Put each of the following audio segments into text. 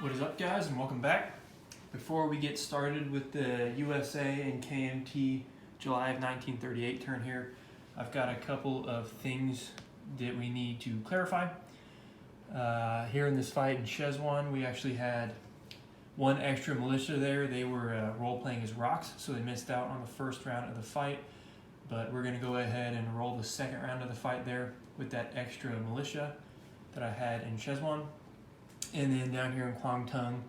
What is up, guys, and welcome back. Before we get started with the USA and KMT July of 1938 turn here, I've got a couple of things that we need to clarify. Here in this fight in Szezwan, we actually had one extra militia there. They were role-playing as rocks, so they missed out on the first round of the fight. But we're going to go ahead and roll the second round of the fight there with that extra militia that I had in Szezwan. And then down here in Kwangtung,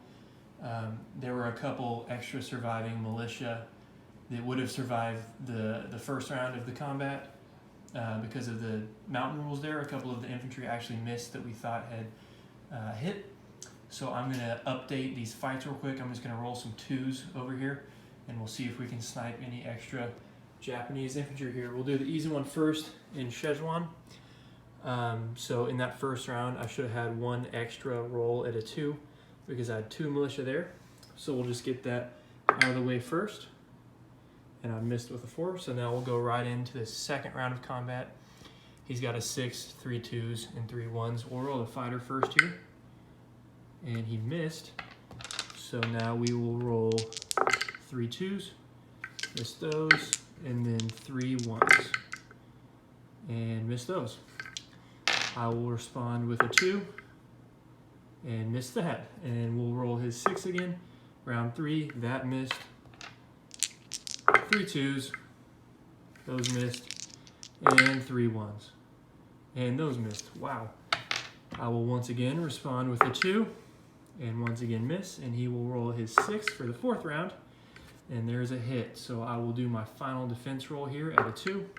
there were a couple extra surviving militia that would have survived the first round of the combat because of the mountain rules there. A couple of the infantry actually missed that we thought had hit. So I'm going to update these fights real quick. I'm just going to roll some twos over here, and we'll see if we can snipe any extra Japanese infantry here. We'll do the easy one first in Szezwan. So in that first round, I should have had one extra roll at a 2 because I had 2 militia there. So we'll just get that out of the way first. And I missed with a 4, so now we'll go right into the second round of combat. He's got a 6, 3 2s, and 3 1s. We'll roll the fighter first here. And he missed. So now we will roll 3 2s, miss those, and then 3 1s. And miss those. I will respond with a 2 and miss that. And we'll roll his 6 again. Round 3, that missed. 3 2s, those missed, and 3 1s. And those missed. Wow. I will once again respond with a 2 and once again miss. And he will roll his 6 for the 4th round. And there's a hit. So I will do my final defense roll here at a 2.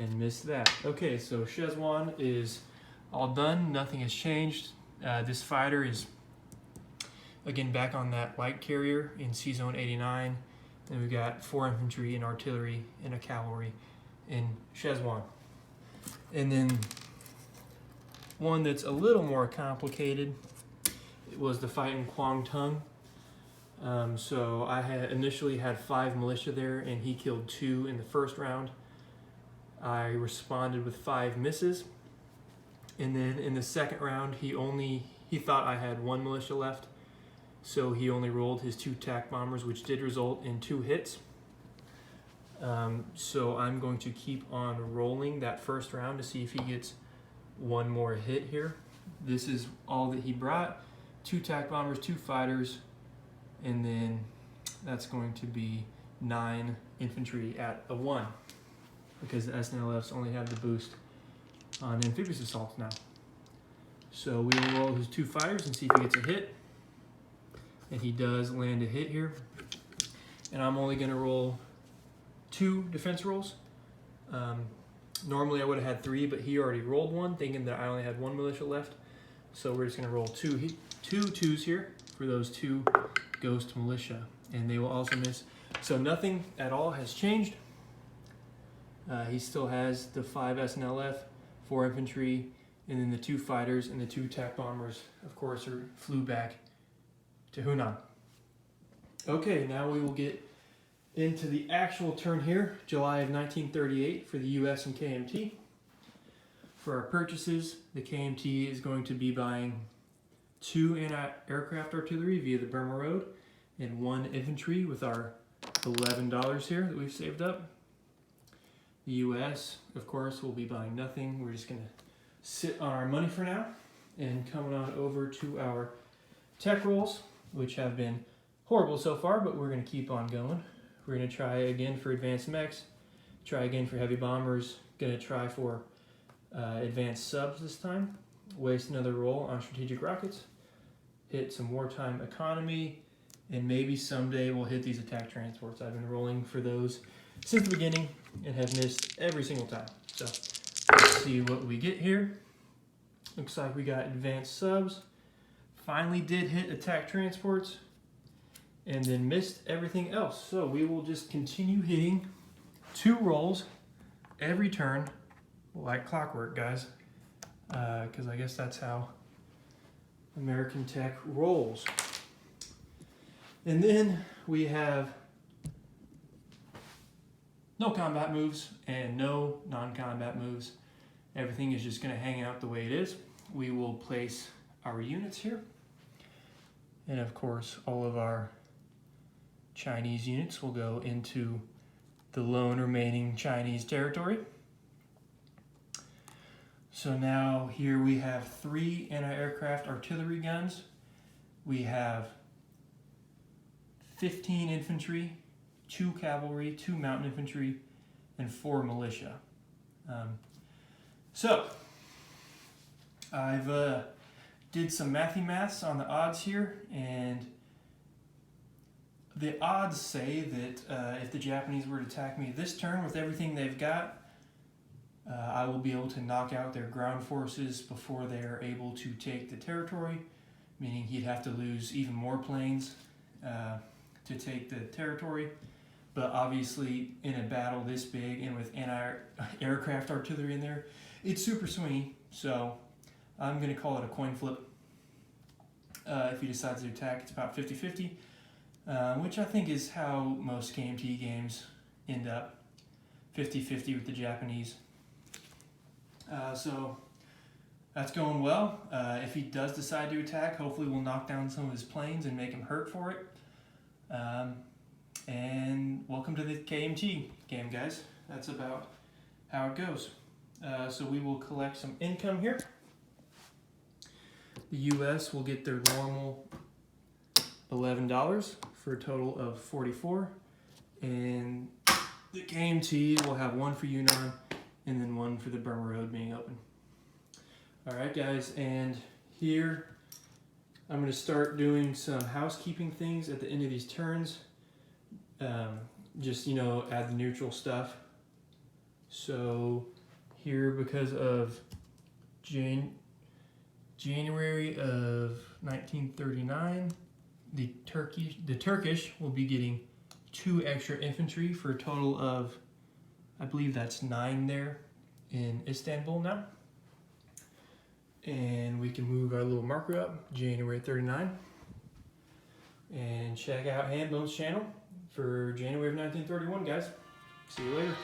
And missed that. Okay, so Szezwan is all done. Nothing has changed. This fighter is, again, back on that light carrier in C-Zone 89. And we've got 4 infantry and artillery and a cavalry in Szezwan. And then one that's a little more complicated, it was the fight in Kwangtung. So I had initially had 5 militia there, and he killed 2 in the first round. I responded with 5 misses, and then in the second round he thought I had 1 militia left, so he only rolled his 2 TAC bombers, which did result in 2 hits. So I'm going to keep on rolling that first round to see if he gets 1 more hit here. This is all that he brought: 2 TAC bombers, 2 fighters, and then that's going to be 9 infantry at a 1. Because the SNLFs only have the boost on amphibious assaults now. So we will roll his 2 fighters and see if he gets a hit. And he does land a hit here. And I'm only going to roll 2 defense rolls. Normally I would have had 3, but he already rolled 1, thinking that I only had 1 militia left. So we're just going to roll 2 twos here for those 2 ghost militia. And they will also miss. So nothing at all has changed. He still has the 5 SNLF, 4 infantry, and then the 2 fighters and the 2 TAC bombers, of course, flew back to Hunan. Okay, now we will get into the actual turn here, July of 1938 for the US and KMT. For our purchases, the KMT is going to be buying 2 anti-aircraft artillery via the Burma Road and 1 infantry with our $11 here that we've saved up. The US, of course, will be buying nothing. We're just going to sit on our money for now. And coming on over to our tech rolls, which have been horrible so far, but we're going to keep on going. We're going to try again for advanced mechs, try again for heavy bombers, going to try for advanced subs this time, waste another roll on strategic rockets, hit some wartime economy, and maybe someday we'll hit these attack transports. I've been rolling for those since the beginning and have missed every single time. So let's see what we get here. Looks like we got advanced subs. Finally did hit attack transports and then missed everything else. So we will just continue hitting 2 rolls every turn like clockwork, guys. Because I guess that's how American tech rolls. And then we have no combat moves and no non-combat moves. Everything is just going to hang out the way it is. We will place our units here. And of course, all of our Chinese units will go into the lone remaining Chinese territory. So now here we have 3 anti-aircraft artillery guns. We have 15 infantry, 2 cavalry, 2 mountain infantry, and 4 militia. So I've did some maths on the odds here, and the odds say that if the Japanese were to attack me this turn with everything they've got, I will be able to knock out their ground forces before they are able to take the territory, meaning he'd have to lose even more planes to take the territory. But obviously, in a battle this big and with anti-aircraft artillery in there, it's super swingy. So I'm going to call it a coin flip. If he decides to attack, it's about 50-50, which I think is how most KMT games end up, 50-50 with the Japanese. So that's going well. If he does decide to attack, hopefully we'll knock down some of his planes and make him hurt for it. And welcome to the KMT game, guys. That's about how it goes. So we will collect some income here. The US will get their normal $11 for a total of $44. And the KMT will have 1 for Yunnan and then 1 for the Burma Road being open. All right, guys, and here I'm going to start doing some housekeeping things at the end of these turns. Just, add the neutral stuff. So here, because of January of 1939, the Turkish will be getting 2 extra infantry for a total of, I believe that's 9 there in Istanbul now. And we can move our little marker up, January 39. And check out Handbone's channel for January of 1931, guys. See you later.